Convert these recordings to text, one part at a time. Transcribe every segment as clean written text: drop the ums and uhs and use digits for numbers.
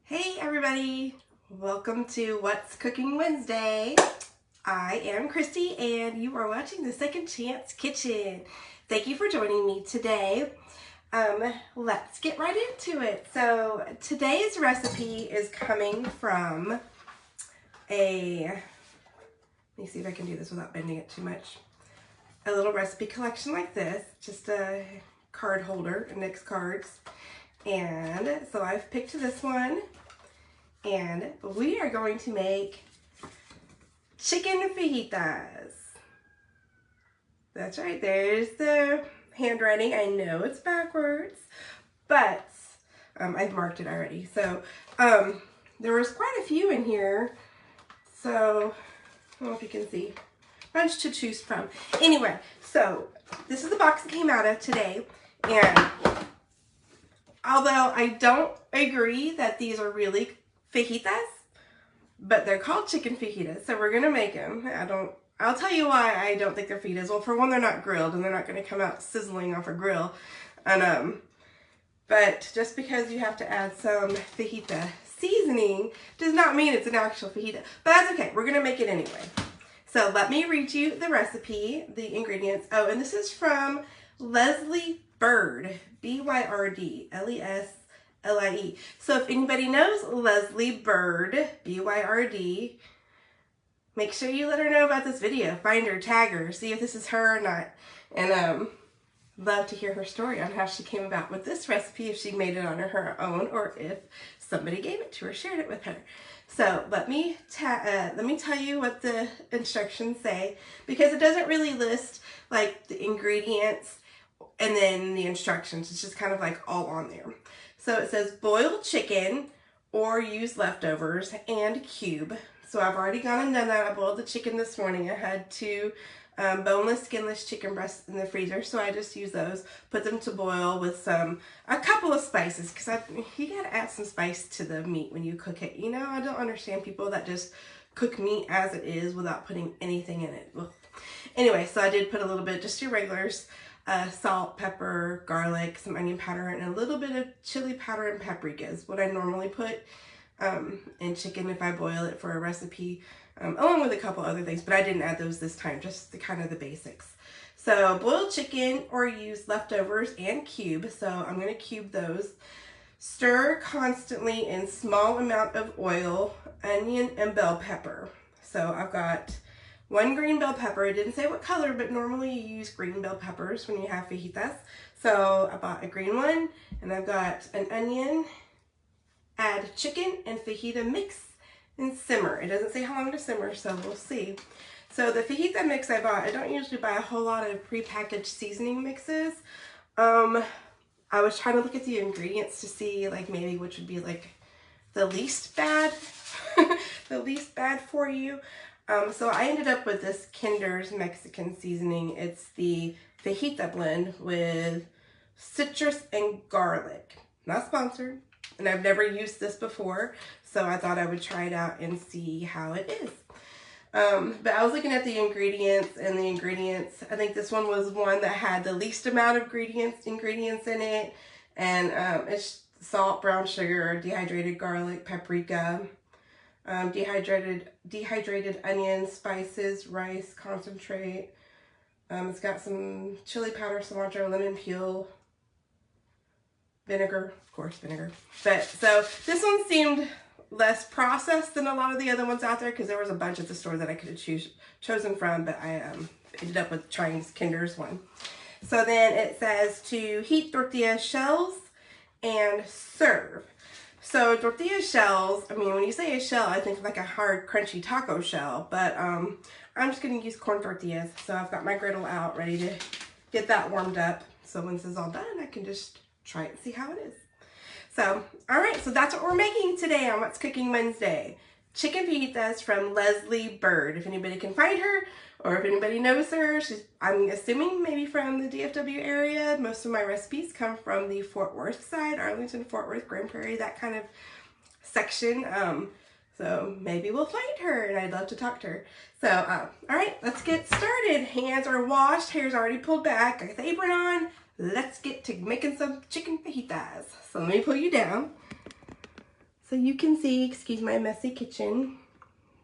Hey everybody, welcome to What's Cooking Wednesday. I am Christy and you are watching the Second Chance Kitchen. Thank you for joining me today. Let's get right into it. So today's recipe is coming from let me see if I can do this without bending it too much. A little recipe collection like this, just a card holder, index cards. And so I've picked this one. And we are going to make chicken fajitas. That's right, there's the handwriting. I know it's backwards, but I've marked it already. So there was quite a few in here. So I don't know if you can see. Bunch to choose from. Anyway, so this is the box it came out of today. And although I don't agree that these are really fajitas, but they're called chicken fajitas, so we're gonna make them. I'll tell you why I don't think they're fajitas. Well, for one, they're not grilled and they're not gonna come out sizzling off a grill. And but just because you have to add some fajita seasoning does not mean it's an actual fajita. But that's okay, we're gonna make it anyway. So let me read you the recipe, the ingredients. Oh, and this is from Leslie Byrd, B-Y-R-D, L-E-S-L-I-E. So if anybody knows Leslie Byrd, B-Y-R-D, make sure you let her know about this video. Find her, tag her, see if this is her or not. And love to hear her story on how she came about with this recipe, if she made it on her own or if somebody gave it to her, shared it with her. So let me tell you what the instructions say, because it doesn't really list like the ingredients and then the instructions. It's just kind of like all on there. So it says boiled chicken or use leftovers and cube. So I've already gone and done that. I boiled the chicken this morning. I had two boneless, skinless chicken breasts in the freezer, so I just use those, put them to boil with a couple of spices, because you gotta add some spice to the meat when you cook it. You know, I don't understand people that just cook meat as it is without putting anything in it. Ugh. Anyway, so I did put a little bit, just your regulars, salt, pepper, garlic, some onion powder, and a little bit of chili powder and paprika is what I normally put in chicken if I boil it for a recipe, along with a couple other things, but I didn't add those this time, just the kind of the basics. So boiled chicken or use leftovers and cube. So I'm going to cube those. Stir constantly in small amount of oil, onion, and bell pepper. So I've got one green bell pepper. It didn't say what color, but normally you use green bell peppers when you have fajitas. So I bought a green one, and I've got an onion. Add chicken and fajita mix and simmer. It doesn't say how long to simmer, so we'll see. So the fajita mix I bought, I don't usually buy a whole lot of prepackaged seasoning mixes. I was trying to look at the ingredients to see like maybe which would be like the least bad, the least bad for you. So I ended up with this Kinder's Mexican seasoning. It's the fajita blend with citrus and garlic. Not sponsored. And I've never used this before, so I thought I would try it out and see how it is. But I was looking at the ingredients, and the ingredients, I think this one was one that had the least amount of ingredients in it. And it's salt, brown sugar, dehydrated garlic, paprika, dehydrated onions, spices, rice, concentrate. It's got some chili powder, cilantro, lemon peel, vinegar, of course, vinegar. But so this one seemed less processed than a lot of the other ones out there, because there was a bunch at the store that I could have chosen from, but I ended up with trying Kinder's one. So then it says to heat tortilla shells and serve. So tortilla shells, I mean, when you say a shell, I think like a hard, crunchy taco shell, but I'm just going to use corn tortillas. So I've got my griddle out, ready to get that warmed up. So when this is all done, I can just try it and see how it is. So, all right, so that's what we're making today on What's Cooking Wednesday. Chicken fajitas from Leslie Byrd. If anybody can find her, or if anybody knows her, I'm assuming maybe from the DFW area. Most of my recipes come from the Fort Worth side, Arlington, Fort Worth, Grand Prairie, that kind of section. So maybe we'll find her, and I'd love to talk to her. So, all right, let's get started. Hands are washed, hair's already pulled back, I got the apron on. Let's get to making some chicken fajitas. So let me pull you down So you can see, excuse my messy kitchen,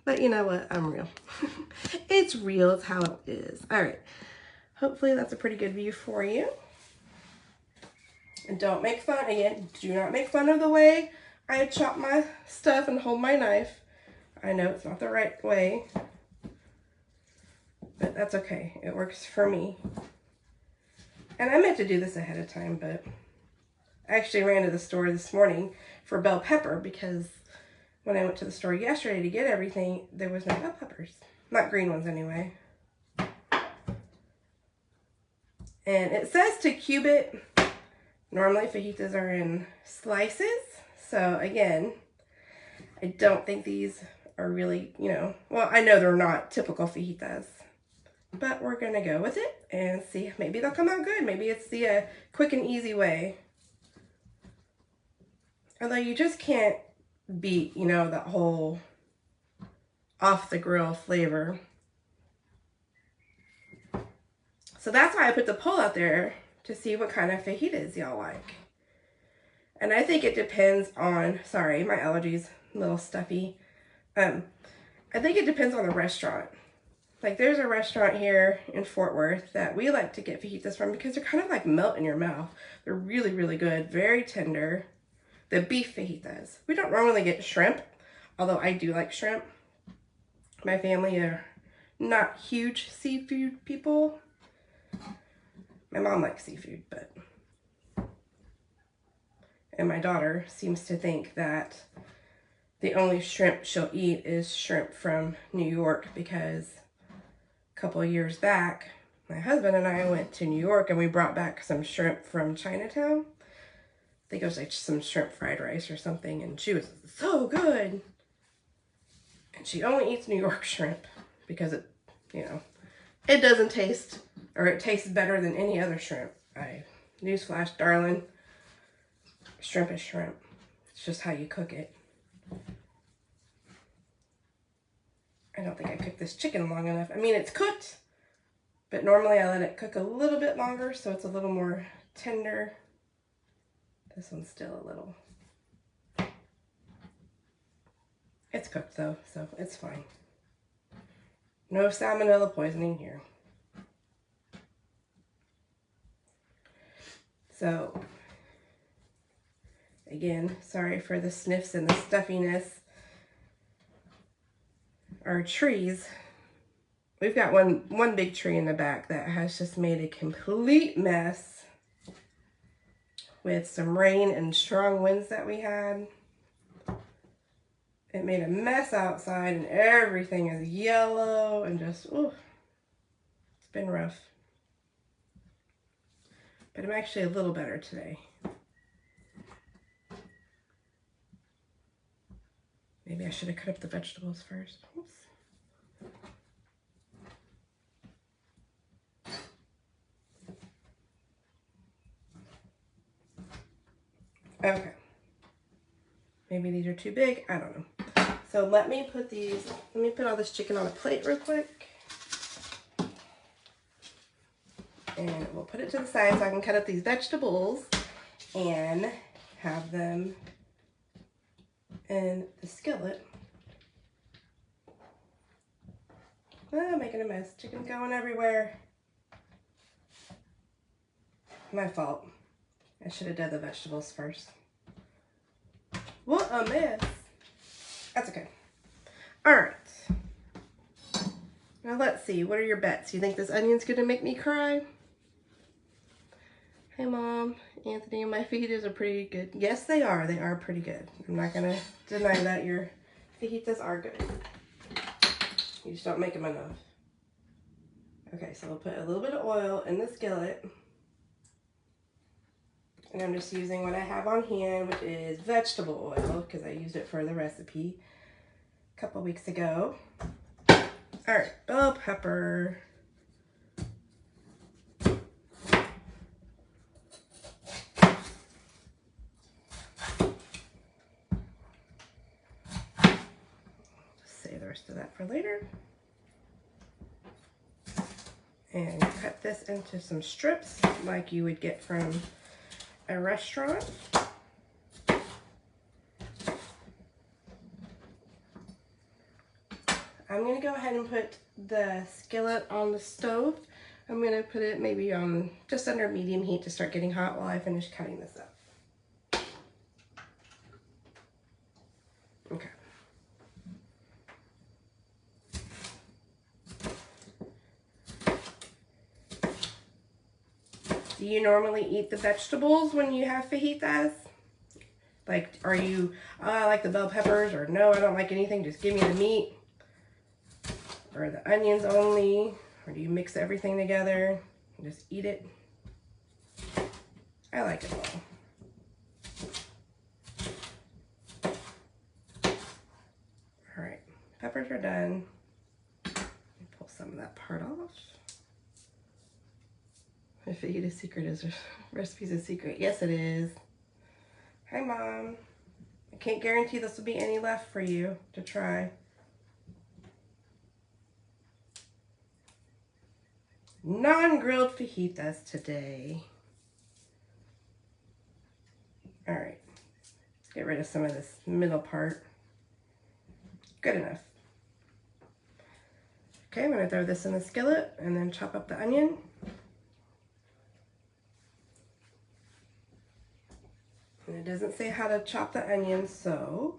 but you know what? I'm real. It's real. It's how it is. All right. Hopefully that's a pretty good view for you. And don't make fun, again, do not make fun of the way I chop my stuff and hold my knife. I know it's not the right way, but that's okay. It works for me. And I meant to do this ahead of time, but I actually ran to the store this morning for bell pepper because when I went to the store yesterday to get everything, there was no bell peppers. Not green ones anyway. And it says to cube it. Normally fajitas are in slices. So again, I don't think these are really, you know, well, I know they're not typical fajitas, but we're gonna go with it and see. Maybe they'll come out good. Maybe it's the quick and easy way. Although you just can't beat, you know, that whole off the grill flavor. So that's why I put the poll out there to see what kind of fajitas y'all like. And I think it depends on, sorry, my allergies, a little stuffy. I think it depends on the restaurant. Like there's a restaurant here in Fort Worth that we like to get fajitas from because they're kind of like melt in your mouth. They're really, really good, very tender. The beef fajitas. We don't normally get shrimp, although I do like shrimp. My family are not huge seafood people. My mom likes seafood, but... And my daughter seems to think that the only shrimp she'll eat is shrimp from New York because a couple of years back, my husband and I went to New York and we brought back some shrimp from Chinatown. I think it was like some shrimp fried rice or something, and she was so good. And she only eats New York shrimp because it, you know, it doesn't taste, or it tastes better than any other shrimp. Newsflash, darling, shrimp is shrimp. It's just how you cook it. I don't think I cooked this chicken long enough. I mean, it's cooked, but normally I let it cook a little bit longer so it's a little more tender. This one's still a little. It's cooked though, so it's fine. No salmonella poisoning here. So, again, sorry for the sniffs and the stuffiness. Our trees, we've got one big tree in the back that has just made a complete mess with some rain and strong winds that we had. It made a mess outside and everything is yellow and just, ooh, it's been rough. But I'm actually a little better today. Maybe I should have cut up the vegetables first. Oops. Okay. Maybe these are too big. I don't know. So let me put all this chicken on a plate real quick. And we'll put it to the side so I can cut up these vegetables and have them in the skillet. Oh, making a mess. Chicken's going everywhere. My fault. I should have done the vegetables first. What a mess. That's okay. All right. Now let's see. What are your bets? You think this onion's going to make me cry? Hey, Mom. Anthony, my fajitas are pretty good. Yes, they are. They are pretty good. I'm not going to deny that your fajitas are good. You just don't make them enough. Okay, so we'll put a little bit of oil in the skillet. And I'm just using what I have on hand, which is vegetable oil, because I used it for the recipe a couple weeks ago. All right, bell pepper. Save the rest of that for later. And cut this into some strips like you would get from a restaurant. I'm going to go ahead and put the skillet on the stove. I'm going to put it maybe on just under medium heat to start getting hot while I finish cutting this up. Okay. Do you normally eat the vegetables when you have fajitas? Like, are you, oh, I like the bell peppers, or no, I don't like anything, just give me the meat? Or the onions only? Or do you mix everything together and just eat it? I like it all. All right, peppers are done. Let me pull some of that part off. If fajita secret is recipe's a secret. Yes, it is. Hi, Mom. I can't guarantee this will be any left for you to try. Non-grilled fajitas today. All right. Let's get rid of some of this middle part. Good enough. Okay, I'm going to throw this in the skillet and then chop up the onion. And it doesn't say how to chop the onion, so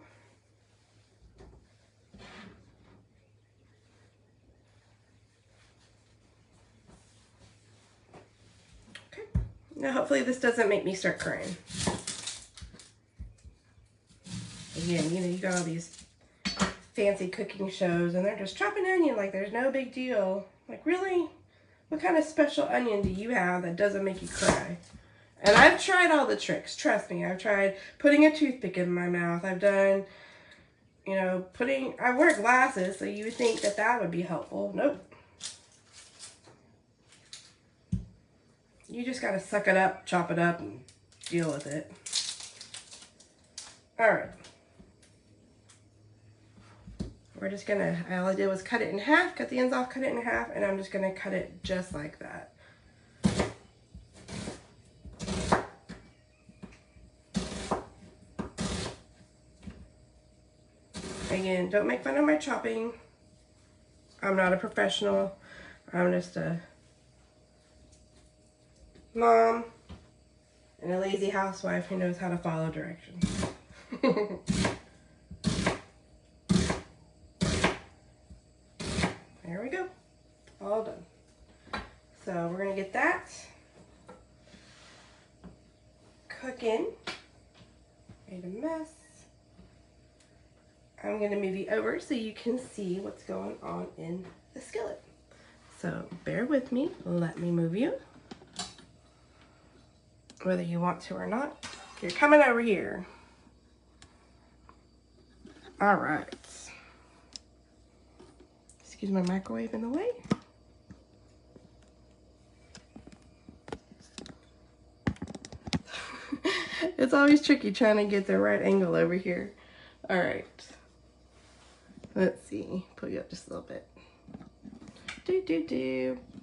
okay. Now hopefully this doesn't make me start crying. Again, you know, you got all these fancy cooking shows and they're just chopping onion like there's no big deal. Like, really? What kind of special onion do you have that doesn't make you cry? And I've tried all the tricks, trust me. I've tried putting a toothpick in my mouth. I've done, you know, I wear glasses, so you would think that that would be helpful. Nope. You just gotta suck it up, chop it up, and deal with it. All right. We're just gonna, all I did was cut it in half, cut the ends off, cut it in half, and I'm just gonna cut it just like that. Again, don't make fun of my chopping. I'm not a professional. I'm just a mom and a lazy housewife who knows how to follow directions. There we go. All done. So we're going to get that cooking. Made a mess. I'm going to move you over so you can see what's going on in the skillet. So bear with me. Let me move you. Whether you want to or not. You're coming over here. All right. Excuse my microwave in the way. It's always tricky trying to get the right angle over here. All right. Let's see, pull you up just a little bit.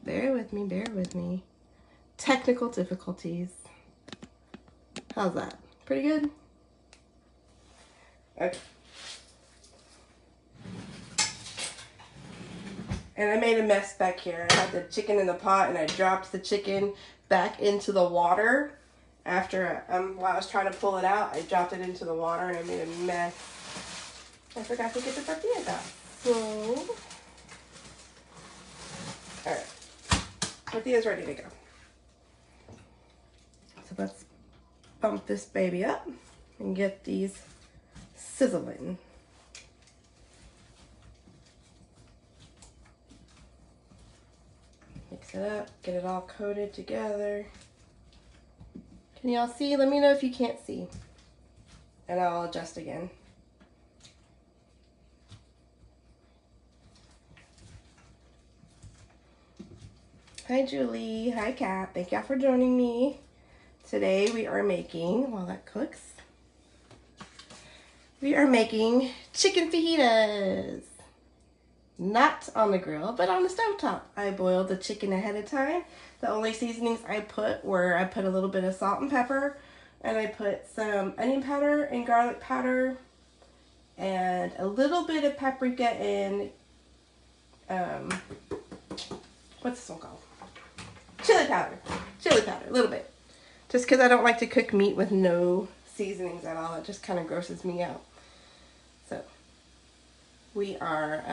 Bear with me, bear with me. Technical difficulties. How's that? Pretty good? Okay. And I made a mess back here. I had the chicken in the pot and I dropped the chicken back into the water. After, while I was trying to pull it out, I dropped it into the water and I made a mess. I forgot to get the tortillas out. So, alright. Tortilla's ready to go. So let's bump this baby up and get these sizzling. Mix it up, get it all coated together. Can y'all see? Let me know if you can't see. And I'll adjust again. Hi Julie, hi Kat, thank y'all for joining me. Today we are making, while that cooks, we are making chicken fajitas. Not on the grill, but on the stovetop. I boiled the chicken ahead of time. The only seasonings I put were, I put a little bit of salt and pepper, and I put some onion powder and garlic powder, and a little bit of paprika and what's this one called? Chili powder. Chili powder, a little bit. Just because I don't like to cook meat with no seasonings at all. It just kind of grosses me out. So, we are,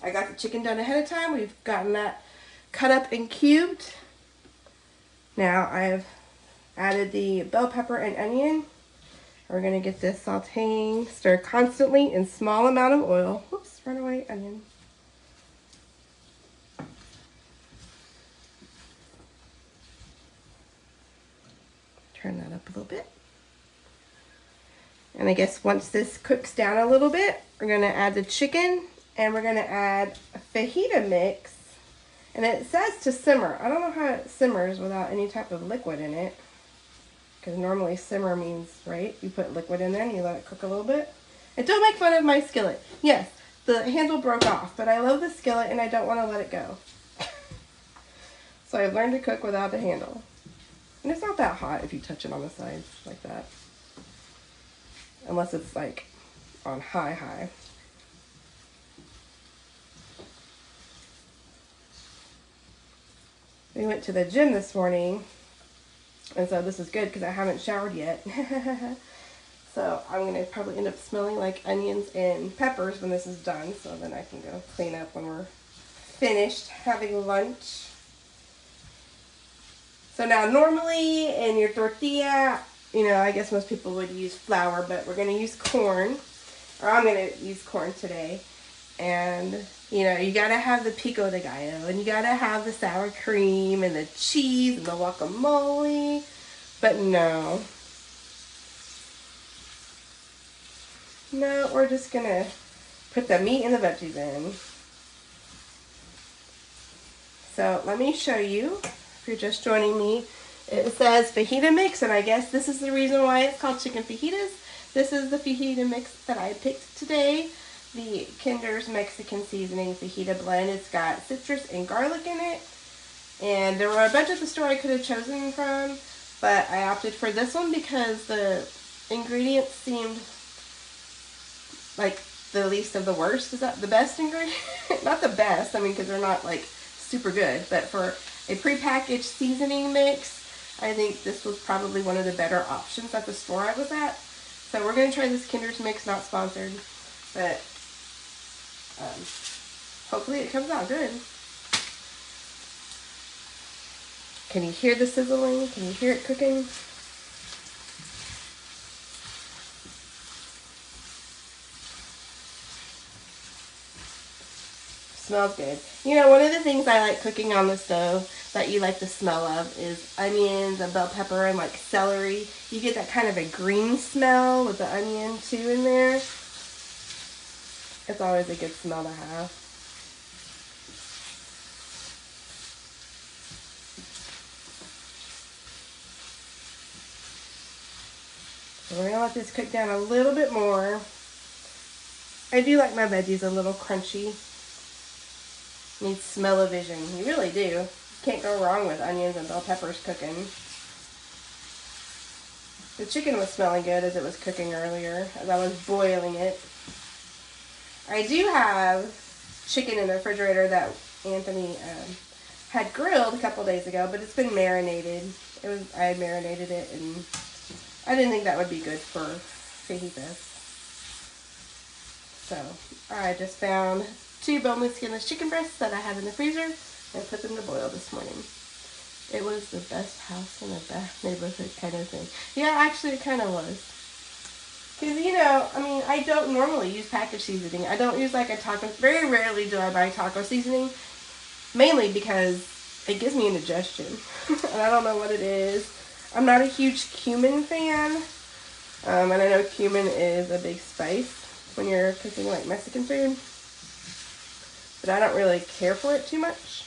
I got the chicken done ahead of time. We've gotten that cut up and cubed. Now I've added the bell pepper and onion. We're going to get this sauteing. Stir constantly in small amount of oil. Whoops, run away, onion. Turn that up a little bit. And I guess once this cooks down a little bit, we're going to add the chicken and we're going to add a fajita mix. And it says to simmer. I don't know how it simmers without any type of liquid in it. Because normally simmer means, right, you put liquid in there and you let it cook a little bit. And don't make fun of my skillet. Yes, the handle broke off, but I love the skillet and I don't want to let it go. So I've learned to cook without the handle. And it's not that hot if you touch it on the sides like that. Unless it's like on high. We went to the gym this morning, and so this is good because I haven't showered yet. So I'm going to probably end up smelling like onions and peppers when this is done, so then I can go clean up when we're finished having lunch. So now normally in your tortilla, you know, I guess most people would use flour, but we're going to use corn, or I'm going to use corn today. And, you know, you got to have the pico de gallo, and you got to have the sour cream, and the cheese, and the guacamole. But no. No, we're just going to put the meat and the veggies in. So let me show you, if you're just joining me. It says fajita mix, and I guess this is the reason why it's called chicken fajitas. This is the fajita mix that I picked today. The Kinder's Mexican Seasoning Fajita Blend. It's got citrus and garlic in it. And there were a bunch at the store I could have chosen from, but I opted for this one because the ingredients seemed like the least of the worst. Is that the best ingredient? Not the best, I mean, because they're not like super good, but for a prepackaged seasoning mix, I think this was probably one of the better options at the store I was at. So we're going to try this Kinder's mix, not sponsored, but hopefully it comes out good. Can you hear the sizzling? Can you hear it cooking? Smells good. You know, one of the things I like cooking on the stove that you like the smell of is onions and bell pepper and like celery. You get that kind of a green smell with the onion too in there. It's always a good smell to have. So we're going to let this cook down a little bit more. I do like my veggies a little crunchy. Need smell-o-vision. You really do. Can't go wrong with onions and bell peppers cooking. The chicken was smelling good as it was cooking earlier, as I was boiling it. I do have chicken in the refrigerator that Anthony had grilled a couple days ago, but it's been marinated. I marinated it, and I didn't think that would be good for fajitas. So I just found 2 boneless, skinless chicken breasts that I had in the freezer and put them to boil this morning. It was the best house in the best neighborhood kind of thing. Yeah, actually it kind of was. Because, you know, I mean, I don't normally use packaged seasoning. I don't use like a taco. Very rarely do I buy taco seasoning. Mainly because it gives me indigestion. And I don't know what it is. I'm not a huge cumin fan. And I know cumin is a big spice when you're cooking like Mexican food. But I don't really care for it too much.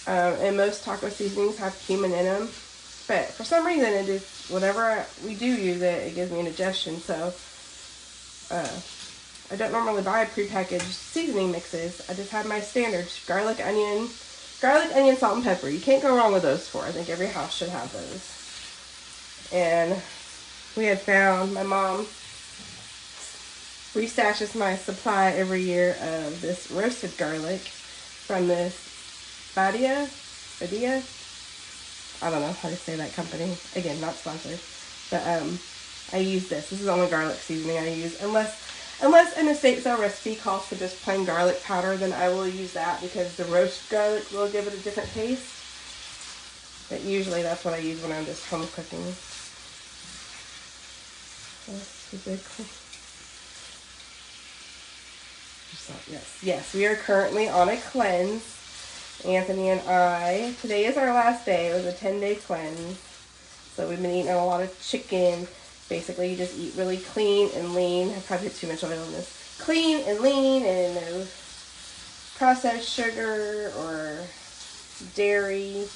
And most taco seasonings have cumin in them. But for some reason, it is, whenever we do use it, it gives me indigestion. So I don't normally buy prepackaged seasoning mixes. I just have my standards: garlic, onion, salt, and pepper. You can't go wrong with those 4. I think every house should have those. And we had found, my mom restashes my supply every year of this roasted garlic from this Fajita. I don't know how to say that company. Again, not sponsored. But I use this. This is the only garlic seasoning I use. Unless an estate sale recipe calls for just plain garlic powder, then I will use that because the roast garlic will give it a different taste. But usually that's what I use when I'm just home cooking. Yes, we are currently on a cleanse. Anthony and I. Today is our last day. It was a 10-day cleanse. So we've been eating a lot of chicken. Basically, you just eat really clean and lean. I probably put too much oil in this. Clean and lean, and no processed sugar or dairy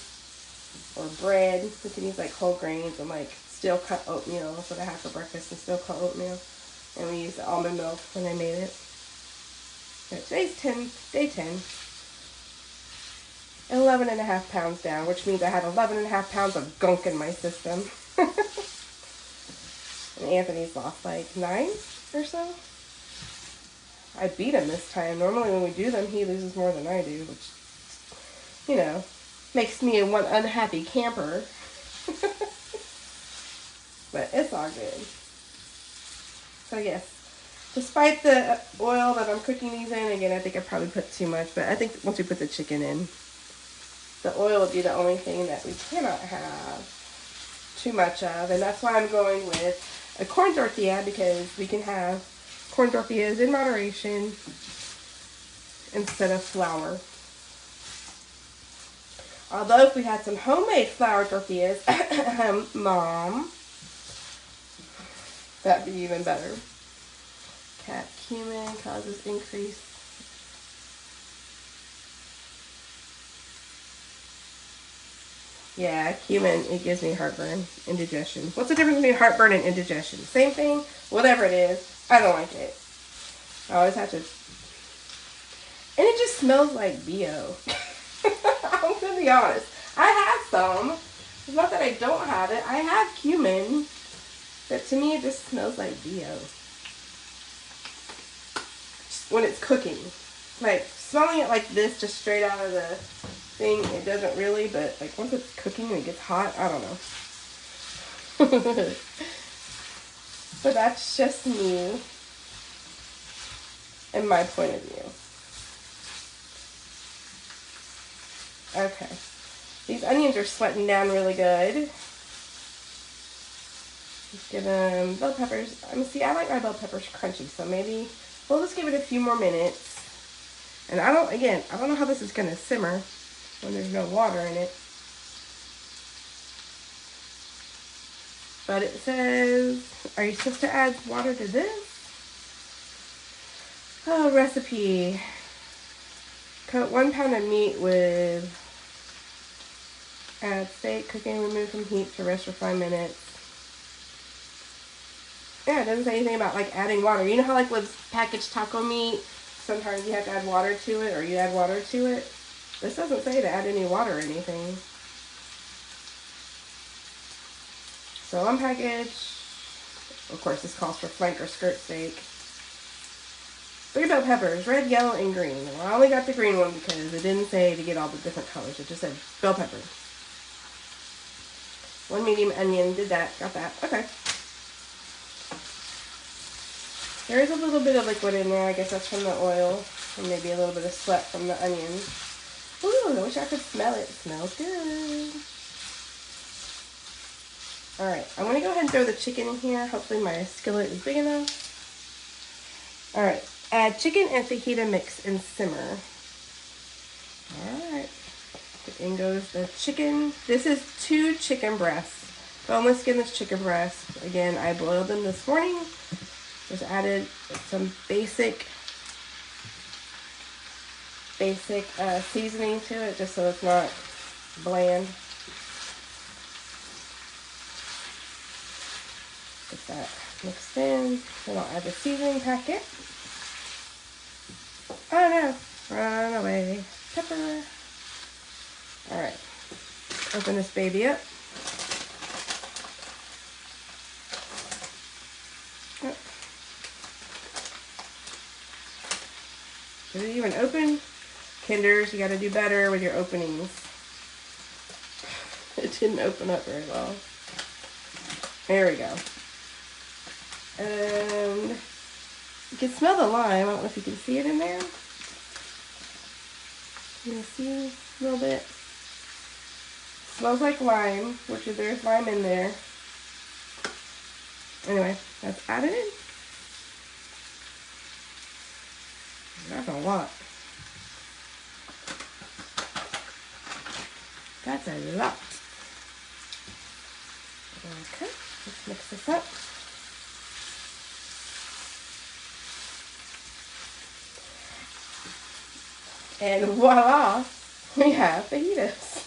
or bread. We can use like whole grains and like steel cut oatmeal. That's what I had for breakfast, and steel cut oatmeal. And we used almond milk when I made it. But today's day 10. 11.5 pounds down, which means I had 11.5 pounds of gunk in my system. And Anthony's lost like 9 or so. I beat him this time. Normally when we do them, he loses more than I do, which, you know, makes me one unhappy camper. But it's all good. So yes, despite the oil that I'm cooking these in, again, I think I probably put too much, but I think once we put the chicken in, the oil will be the only thing that we cannot have too much of, and that's why I'm going with a corn tortilla, because we can have corn tortillas in moderation instead of flour. Although if we had some homemade flour tortillas, Mom, that'd be even better. Cat cumin causes increase. Yeah, cumin, it gives me heartburn, indigestion. What's the difference between heartburn and indigestion? Same thing? Whatever it is, I don't like it. I always have to... And it just smells like BO. I'm going to be honest. I have some. It's not that I don't have it. I have cumin. But to me, it just smells like BO. When it's cooking. Like, smelling it like this, just straight out of the thing, it doesn't really, but like once it's cooking and it gets hot, I don't know. But that's just me and my point of view. Okay. These onions are sweating down really good. Let's give them bell peppers. See, I like my bell peppers crunchy, so maybe we'll just give it a few more minutes. And I don't know how this is going to simmer when there's no water in it. But it says, are you supposed to add water to this? Oh, recipe. Coat 1 pound of meat with add steak, cooking, remove from heat to rest for 5 minutes. Yeah, it doesn't say anything about like adding water. You know how like with packaged taco meat, sometimes you have to add water to it, or you add water to it? This doesn't say to add any water or anything. So unpackaged. Of course, this calls for flank or skirt steak. 3 bell peppers, red, yellow, and green. Well, I only got the green one because it didn't say to get all the different colors. It just said bell pepper. 1 medium onion, did that, got that. Okay. There is a little bit of liquid in there. I guess that's from the oil. And maybe a little bit of sweat from the onions. Ooh, I wish I could smell it. It smells good. Alright, I'm going to go ahead and throw the chicken in here. Hopefully my skillet is big enough. Alright, add chicken and fajita mix and simmer. Alright, in goes the chicken. This is 2 chicken breasts. Boneless, skinless chicken breasts. Again, I boiled them this morning. Just added some basic seasoning to it, just so it's not bland. Get that mixed in. Then I'll add the seasoning packet. Oh no, run away. Pepper. Alright, open this baby up. Did it even open? Kinders, you gotta do better with your openings. It didn't open up very well. There we go. And you can smell the lime. I don't know if you can see it in there. You can see a little bit. Smells like lime, which is there's lime in there. Anyway, that's added in. That's a lot. That's a lot. Okay, let's mix this up. And voila, we have fajitas.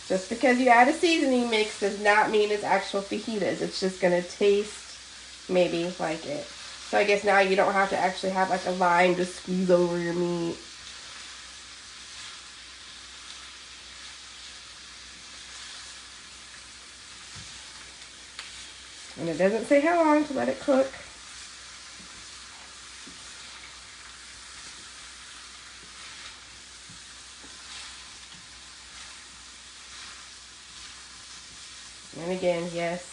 Just because you add a seasoning mix does not mean it's actual fajitas. It's just going to taste maybe like it. So I guess now you don't have to actually have like a lime to squeeze over your meat. And it doesn't say how long to let it cook. And again, yes,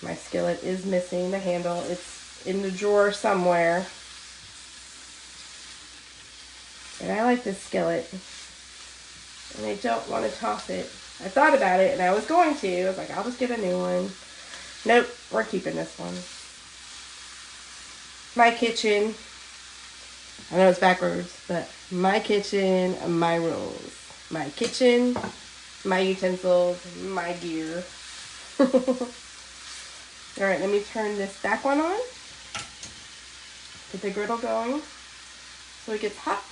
my skillet is missing the handle. It's in the drawer somewhere. And I like this skillet. And I don't want to toss it. I thought about it and I was going to. I was like, I'll just get a new one. Nope, we're keeping this one. My kitchen. I know it's backwards, but my kitchen, my rules. My kitchen, my utensils, my gear. Alright, let me turn this back one on. Get the griddle going so it gets hot.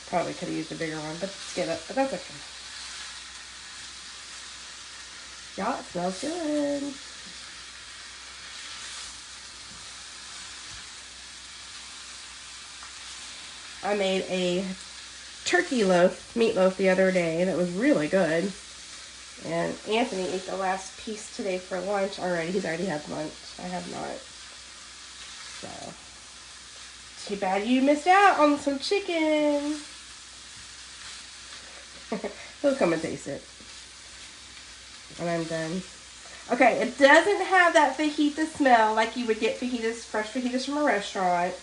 Probably could have used a bigger one, but get it. But that's okay. Y'all, it smells good. I made a turkey meatloaf the other day that was really good. And Anthony ate the last piece today for lunch already. He's already had lunch. I have not. So, too bad you missed out on some chicken. He'll come and taste it. And I'm done. Okay, it doesn't have that fajita smell like you would get fajitas, fresh fajitas from a restaurant.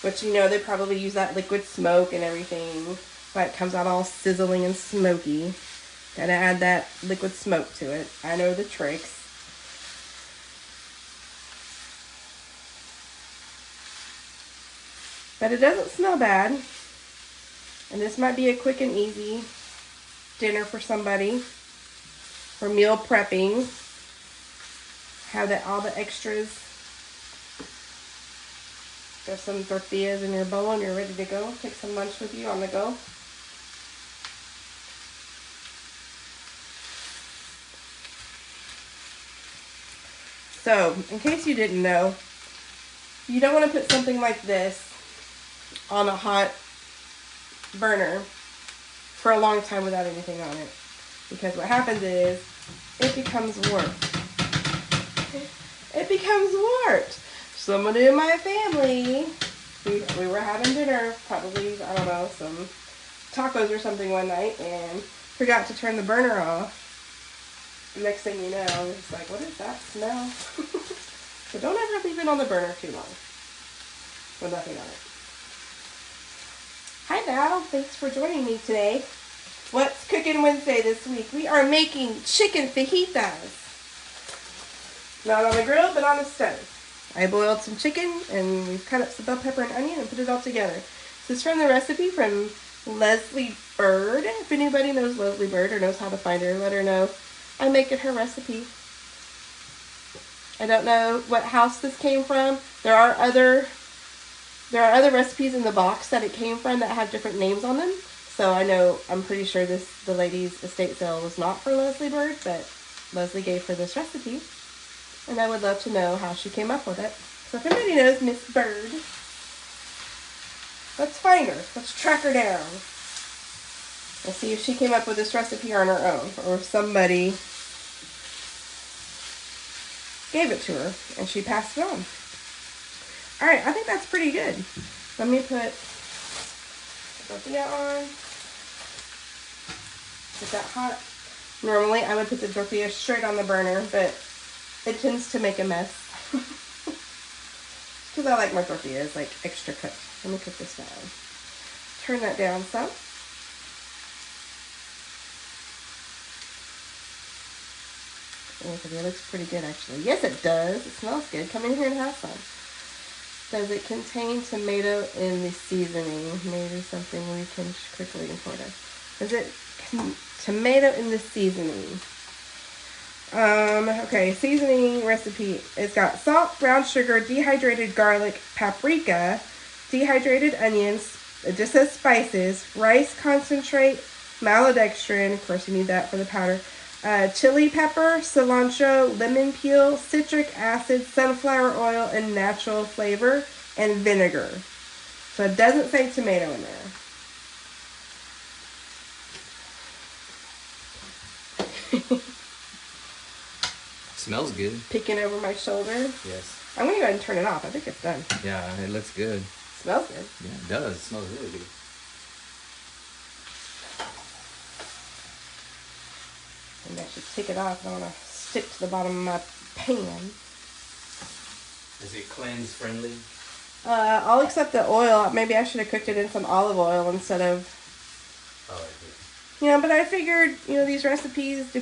Which, you know, they probably use that liquid smoke and everything. But it comes out all sizzling and smoky. Gotta add that liquid smoke to it. I know the tricks. But it doesn't smell bad. And this might be a quick and easy dinner for somebody. For meal prepping. Have all the extras. Got some tortillas in your bowl and you're ready to go. Take some lunch with you on the go. So, in case you didn't know, you don't want to put something like this on a hot burner for a long time without anything on it. Because what happens is, it becomes warped. It becomes warped. Somebody in my family, we were having dinner, probably, I don't know, some tacos or something one night, and forgot to turn the burner off. Next thing you know, it's like, what is that smell? So don't ever leave it on the burner too long with nothing on it. Hi Val, thanks for joining me today. What's Cooking Wednesday this week? We are making chicken fajitas. Not on the grill, but on the stove. I boiled some chicken and we've cut up some bell pepper and onion and put it all together. This is from the recipe from Leslie Byrd. If anybody knows Leslie Byrd or knows how to find her, let her know. I make it her recipe. I don't know what house this came from. There are other recipes in the box that it came from that have different names on them. So I'm pretty sure the lady's estate sale was not for Leslie Byrd, but Leslie gave her this recipe. And I would love to know how she came up with it. So if anybody knows Miss Byrd, let's find her. Let's track her down. Let's see if she came up with this recipe on her own. Or if somebody gave it to her, and she passed it on. All right, I think that's pretty good. Let me put the tortilla on. Get that hot. Normally, I would put the tortilla straight on the burner, but it tends to make a mess. Because I like my tortillas like extra cooked. Let me cook this down. Turn that down some. Oh, it looks pretty good actually. Yes, it does. It smells good. Come in here and have some. Does it contain tomato in the seasoning? Maybe something we can quickly import it. Does it tomato in the seasoning? Okay, seasoning recipe. It's got salt, brown sugar, dehydrated garlic, paprika, dehydrated onions. It just says spices, rice concentrate, maltodextrin. Of course, you need that for the powder. Chili pepper, cilantro, lemon peel, citric acid, sunflower oil, and natural flavor, and vinegar. So it doesn't say tomato in there. Smells good. Peeking over my shoulder. Yes. I'm going to go ahead and turn it off. I think it's done. Yeah, it looks good. Smells good. Yeah, it does. It smells really good. And I should take it off. I don't want to stick to the bottom of my pan. Is it cleanse friendly? All except the oil. Maybe I should have cooked it in some olive oil instead of... Oh, I do. You know, but I figured, you know, these recipes,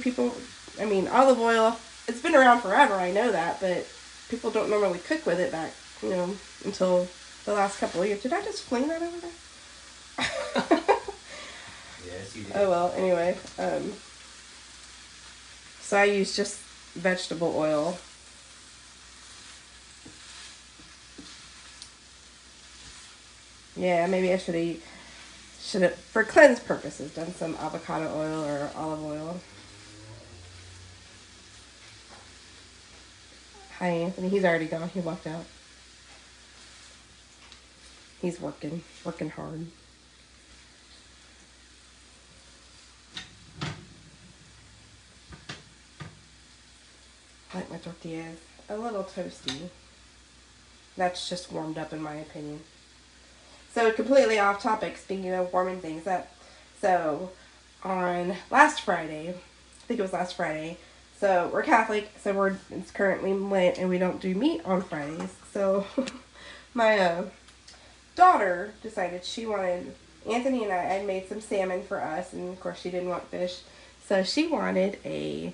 olive oil, it's been around forever, I know that, but people don't normally cook with it back, you know, until the last couple of years. Did I just fling that over there? Yes, you did. Oh, well, anyway. So I use just vegetable oil. Yeah, maybe I should have, for cleanse purposes, done some avocado oil or olive oil. Hi, Anthony. He's already gone. He walked out. He's working hard. I like my tortillas a little toasty. That's just warmed up in my opinion. So completely off topic, speaking of warming things up. So on last Friday, I think it was last Friday, so we're Catholic, so it's currently Lent and we don't do meat on Fridays. So my daughter decided she wanted, Anthony and I had made some salmon for us, and of course she didn't want fish. So she wanted a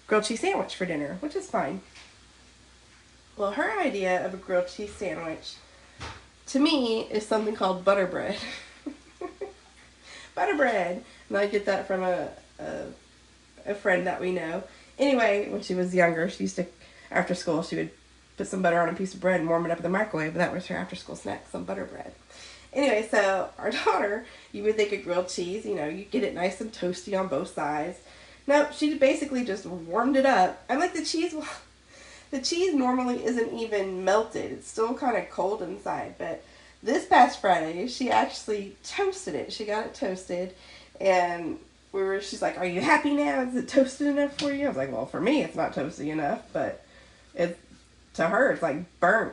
grilled cheese sandwich for dinner, which is fine. Well, her idea of a grilled cheese sandwich, to me, is something called butter bread. Butter bread. And I get that from a friend that we know. Anyway, when she was younger, she used to, after school, she would put some butter on a piece of bread and warm it up in the microwave. That was her after school snack, some butter bread. Anyway, so our daughter, you would think of grilled cheese, you know, you get it nice and toasty on both sides. Nope, she basically just warmed it up. I like the cheese. The cheese normally isn't even melted. It's still kind of cold inside. But this past Friday, she actually toasted it. She got it toasted. And she's like, are you happy now? Is it toasted enough for you? I was like, well, for me, it's not toasty enough. But to her, it's like burnt.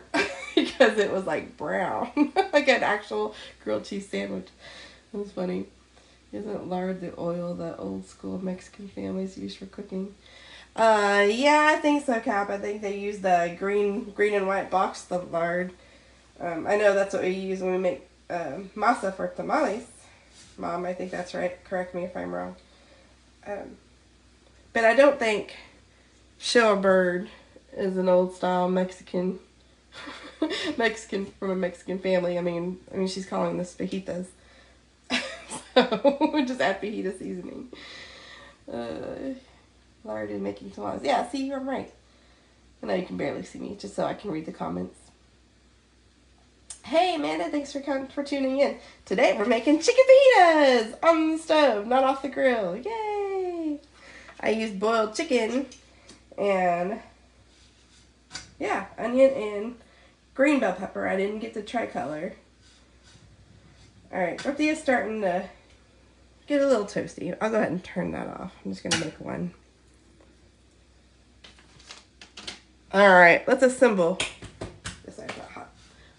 Because it was like brown. Like an actual grilled cheese sandwich. It was funny. Isn't lard the oil that old school Mexican families use for cooking? Yeah, I think so, Cap. I think they use the green and white box, the lard. I know that's what we use when we make masa for tamales. Mom, I think that's right. Correct me if I'm wrong. But I don't think Byrd is an old style Mexican from a Mexican family. I mean she's calling this fajitas. So we'll just add fajita seasoning. Lard and making tamales. Yeah, see, you're right. I know you can barely see me, just so I can read the comments. Hey, Amanda, thanks for tuning in. Today we're making chicken fajitas on the stove, not off the grill. Yay! I used boiled chicken and, yeah, onion and green bell pepper. I didn't get the tricolor. Alright, tortilla's starting to get a little toasty. I'll go ahead and turn that off. I'm just going to make one. All right, let's assemble. This side's not hot.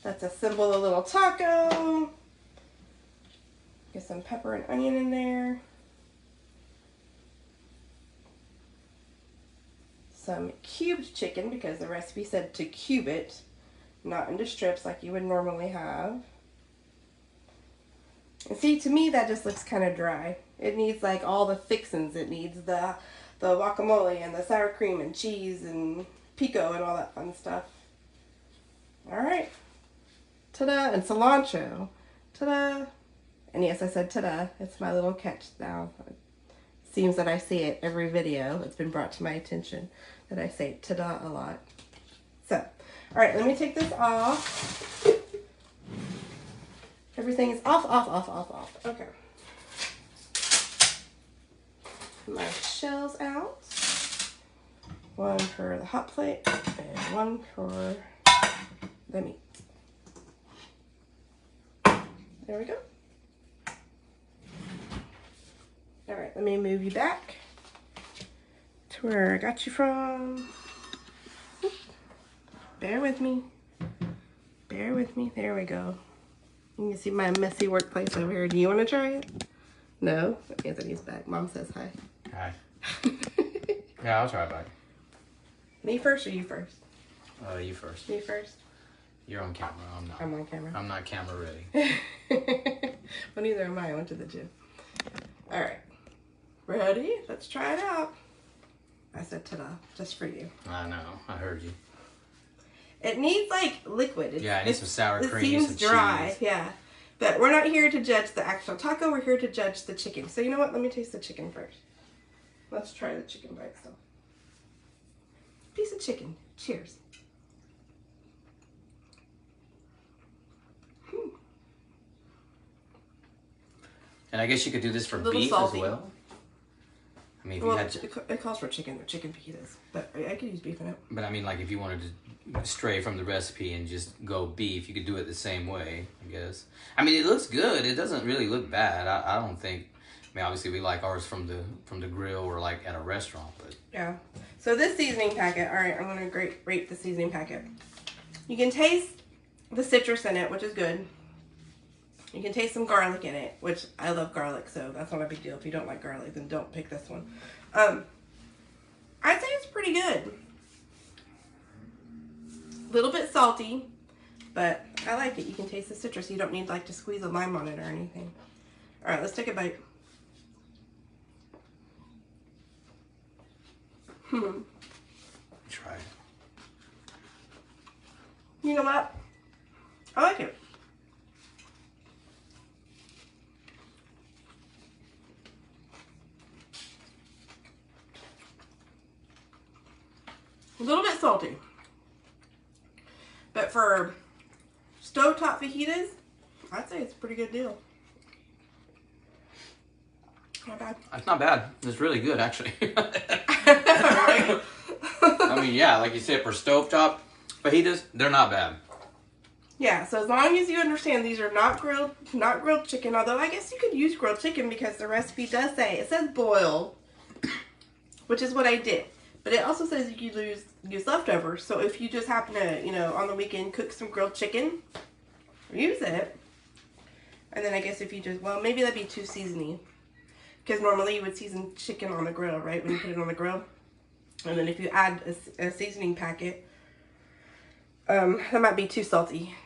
Let's assemble a little taco. Get some pepper and onion in there. Some cubed chicken, because the recipe said to cube it, not into strips like you would normally have. And see, to me that just looks kind of dry. It needs like all the fixins. It needs the guacamole and the sour cream and cheese and pico and all that fun stuff. Alright. Ta-da! And cilantro. Ta-da! And yes, I said ta-da. It's my little catch now. It seems that I see it every video. It's been brought to my attention that I say ta-da a lot. So, alright, let me take this off. Everything is off. Okay. My shells out. One for the hot plate and one for the meat. There we go. Alright, let me move you back to where I got you from. Bear with me. Bear with me. There we go. You can see my messy workplace over here. Do you want to try it? No? Anthony's back. Mom says hi. Hi. Yeah, I'll try it back. Me first or you first? You first. Me first? You're on camera. I'm not. I'm on camera. I'm not camera ready. Well, neither am I. I went to the gym. Alright. Ready? Let's try it out. I said ta-da, just for you. I know. I heard you. It needs like liquid. Yeah, it needs some sour cream. It seems some dry, cheese. yeah. But we're not here to judge the actual taco. We're here to judge the chicken. So you know what? Let me taste the chicken first. Let's try the chicken by itself. Piece of chicken. Cheers. And I guess you could do this for A little beef salty. as well. I mean, if Well, you had, it calls for chicken fajitas, but I could use beef in it. but I mean, like if you wanted to stray from the recipe and just go beef, you could do it the same way, I guess. I mean, it looks good. It doesn't really look bad. I don't think. I mean, obviously we like ours from the grill or like at a restaurant, but Yeah. So this seasoning packet. All right, I'm gonna rate the seasoning packet. You can taste the citrus in it, which is good. You can taste some garlic in it, which I love garlic, so that's not a big deal. If you don't like garlic, then don't pick this one. I'd say it's pretty good. A little bit salty, but I like it. You can taste the citrus. You don't need like to squeeze a lime on it or anything. All right, let's take a bite. try it. You know what? I like it. A little bit salty. But for stovetop fajitas, I'd say it's a pretty good deal. Not bad. That's not bad. It's really good, actually. Right? I mean, yeah, like you said, for stovetop fajitas, they're not bad. Yeah, so as long as you understand these are not grilled chicken, although I guess you could use grilled chicken because the recipe does say, it says boiled, which is what I did. But it also says you could use leftovers. So if you just happen to, you know, on the weekend cook some grilled chicken, use it. And then I guess if you just, well, maybe that'd be too seasony. Because normally you would season chicken on the grill, right? When you put it on the grill. And then if you add a seasoning packet, that might be too salty.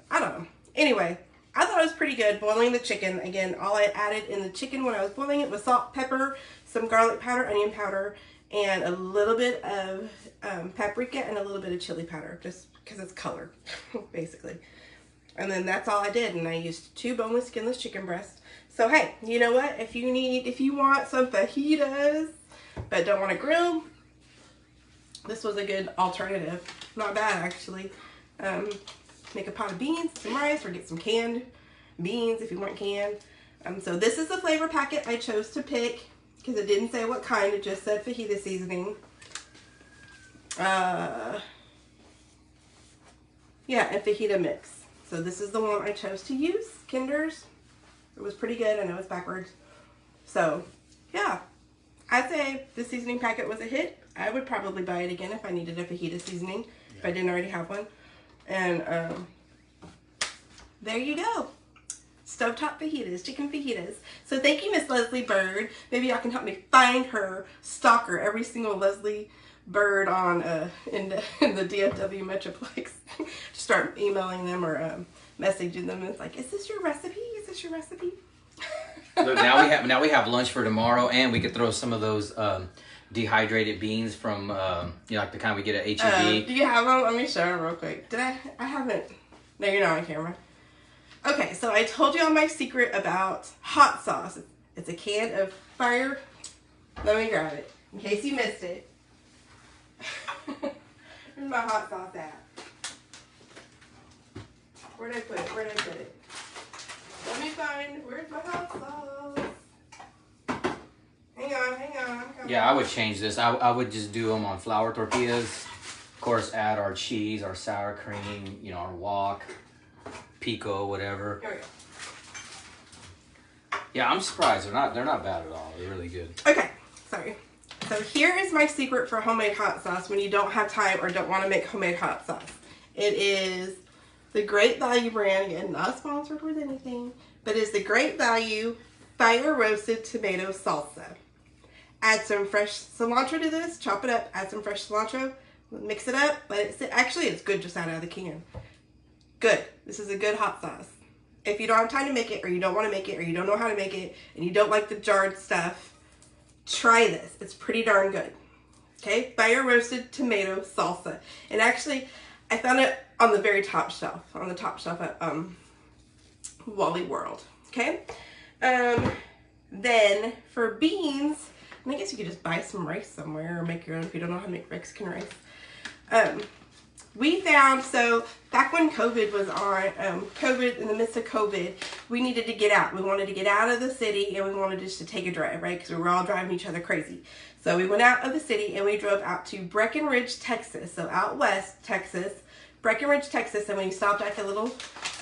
I don't know. Anyway, I thought it was pretty good boiling the chicken. Again, all I added in the chicken when I was boiling it was salt, pepper, some garlic powder, onion powder, and a little bit of paprika and a little bit of chili powder, just because it's color, basically. And then that's all I did, and I used 2 boneless, skinless chicken breasts. So hey, you know what? If you want some fajitas, but don't want to grill, this was a good alternative. Not bad, actually. Make a pot of beans, some rice, or get some canned beans if you want canned. So this is the flavor packet I chose to pick because it didn't say what kind. It just said fajita seasoning. Yeah, and fajita mix. So this is the one I chose to use, Kinder's. It was pretty good. I know it's backwards. So, yeah. I'd say the seasoning packet was a hit. I would probably buy it again if I needed a fajita seasoning, if I didn't already have one. And there you go. Stovetop fajitas, chicken fajitas. So thank you, Miss Leslie Byrd. Maybe y'all can help me find her, stalk her, every single Leslie Byrd on in the DFW Metroplex. Just start emailing them or messaging them. And it's like, is this your recipe? Is this your recipe? Look, now we have lunch for tomorrow, and we could throw some of those dehydrated beans from like the kind we get at HEB. Do you have them? Let me show them real quick. Did I haven't. No, you're not on camera. Okay, so I told you all my secret about hot sauce. It's a can of fire. Let me grab it in case you missed it. Where's my hot sauce at? Where'd I put it? Let me find, where's my hot sauce? Hang on. Yeah, I would change this. I would just do them on flour tortillas. Of course, add our cheese, our sour cream, our wok, pico, whatever. Here we go. Yeah, I'm surprised. They're not bad at all. They're really good. Okay, sorry. So here is my secret for homemade hot sauce when you don't have time or don't want to make homemade hot sauce. It is the Great Value brand. Again, not sponsored with anything, but it's the Great Value Fire Roasted Tomato Salsa. Add some fresh cilantro to this, chop it up, add some fresh cilantro, mix it up, let it sit. Actually, it's good just out of the can. Good. This is a good hot sauce. If you don't have time to make it, or you don't want to make it, or you don't know how to make it, and you don't like the jarred stuff, try this. It's pretty darn good. Okay? Fire Roasted Tomato Salsa. And actually, I found it on the very top shelf, at Wally World. Okay? Then for beans, and I guess you could just buy some rice somewhere or make your own if you don't know how to make Mexican rice. We found, so back when COVID was on, in the midst of COVID, we needed to get out. We wanted to get out of the city and we wanted just to take a drive, right? Because we were all driving each other crazy. So we went out of the city and we drove out to Breckenridge, Texas. So out west, Texas, Breckenridge, Texas. And we stopped at a little,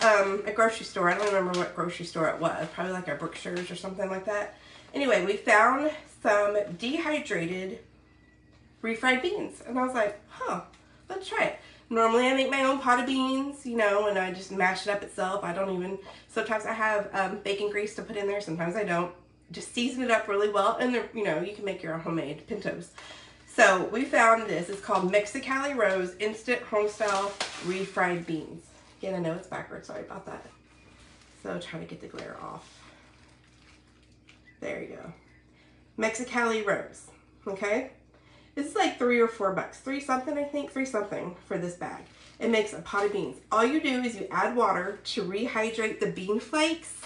a grocery store. I don't remember what grocery store it was. Probably like a Brookshires or something like that. Anyway, we found some dehydrated refried beans. And I was like, let's try it. Normally I make my own pot of beans, and I just mash it up itself. Sometimes I have bacon grease to put in there, sometimes I don't. Just season it up really well, and you can make your own homemade pintos. So we found this. It's called Mexicali Rose Instant Homestyle Refried Beans. Again, I know it's backwards, sorry about that. So try to get the glare off. There you go. Mexicali Rose, okay? This is like $3 or $4. 3 something, I think. 3 something for this bag. It makes a pot of beans. All you do is you add water to rehydrate the bean flakes.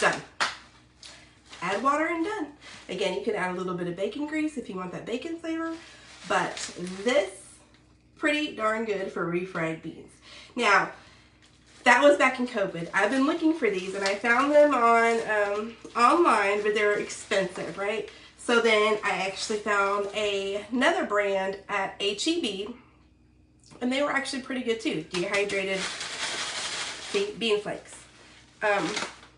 Done. Add water and done. Again, you can add a little bit of bacon grease if you want that bacon flavor. But this, pretty darn good for refried beans. Now, that was back in COVID. I've been looking for these and I found them on online, but they're expensive, right? So then I actually found another brand at HEB, and they were actually pretty good too. Dehydrated bean flakes.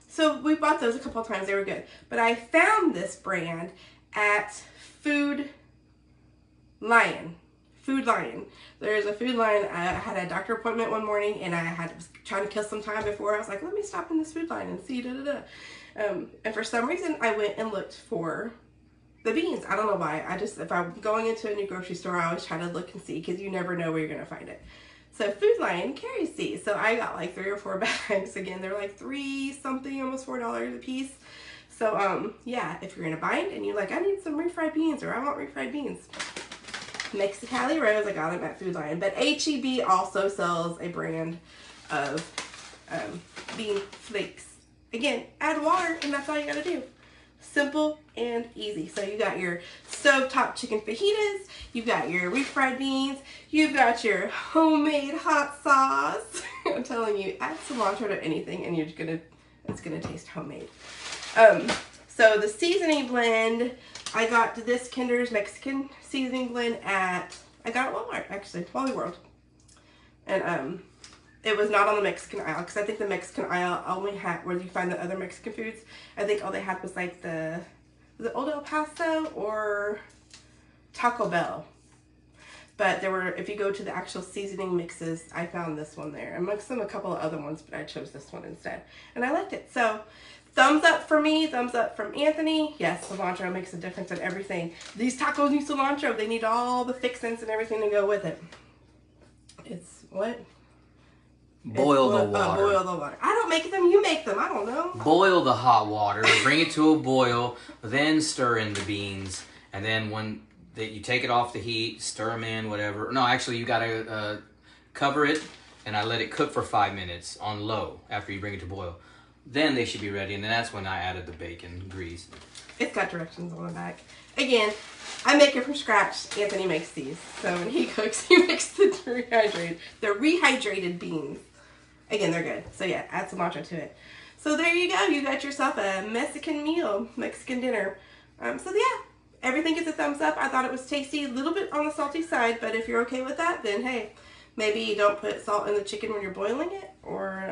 So we bought those a couple of times. They were good. But I found this brand at Food Lion. There's a Food Lion. I had a doctor appointment one morning, and I was trying to kill some time before. I was like, let me stop in this Food Lion and see. And for some reason, I went and looked for the beans. I don't know why. If I'm going into a new grocery store, I always try to look and see because you never know where you're going to find it. So Food Lion carries these. So I got like 3 or 4 bags. Again, they're like 3 something, almost $4 a piece. So yeah, if you're in a bind and you're like, I need some refried beans or I want refried beans. Mexicali Rose, I got them at Food Lion. But HEB also sells a brand of bean flakes. Again, add water and that's all you got to do. Simple and easy. So you got your stovetop chicken fajitas, you've got your refried beans, you've got your homemade hot sauce. I'm telling you, add cilantro to anything and it's gonna taste homemade. So the seasoning blend, I got this Kinder's Mexican seasoning blend I got at Walmart, actually, Wally World. And it was not on the Mexican aisle because I think the Mexican aisle only had where you find the other Mexican foods. I think all they had was like the was it Old El Paso or Taco Bell? But there were, if you go to the actual seasoning mixes, I found this one there. Amongst them, a couple of other ones, but I chose this one instead. And I liked it. So, thumbs up for me, thumbs up from Anthony. Yes, cilantro makes a difference in everything. These tacos need cilantro. They need all the fixings and everything to go with it. It's what? Boil the water. Boil the water. I don't make them, you make them. I don't know. Boil the hot water, bring it to a boil, then stir in the beans, and then when you take it off the heat, stir them in, whatever. No, actually, you gotta cover it, and I let it cook for 5 minutes on low after you bring it to boil. Then they should be ready, and then that's when I added the bacon grease. It's got directions on the back. Again, I make it from scratch. Anthony makes these. So when he cooks, he makes the rehydrated beans. Again, they're good. So yeah, add cilantro to it. So there you go. You got yourself a Mexican meal, Mexican dinner. So yeah, everything gets a thumbs up. I thought it was tasty, a little bit on the salty side, but if you're okay with that, then hey, maybe you don't put salt in the chicken when you're boiling it. Or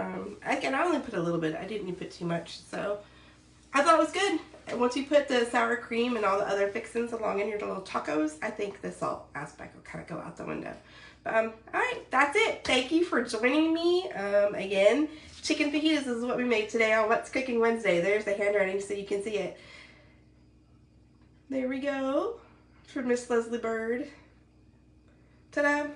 I only put a little bit. I didn't even put too much. So I thought it was good. And once you put the sour cream and all the other fixings along in your little tacos, I think the salt aspect will kind of go out the window. But, all right, that's it. Thank you for joining me. Again, chicken fajitas is what we made today on What's Cooking Wednesday. There's the handwriting so you can see it. There we go. For Miss Leslie Byrd. Ta-da.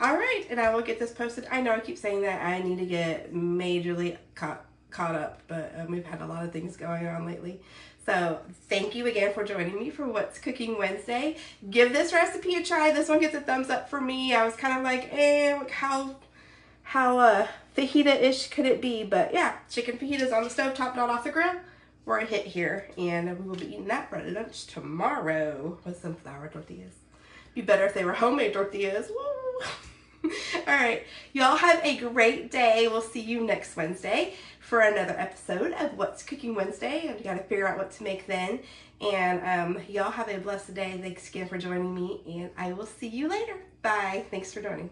All right, and I will get this posted. I know I keep saying that. I need to get majorly caught up, but we've had a lot of things going on lately. So thank you again for joining me for What's Cooking Wednesday. Give this recipe a try. This one gets a thumbs up for me. I was kind of like, how fajita-ish could it be? But yeah, chicken fajitas on the stove, top, not off the grill. We're a hit here, and we will be eating that for lunch tomorrow with some flour tortillas. Be better if they were homemade tortillas. Woo! All right, y'all have a great day. We'll see you next Wednesday for another episode of What's Cooking Wednesday. I've got to figure out what to make then. And y'all have a blessed day. Thanks again for joining me, and I will see you later. Bye. Thanks for joining.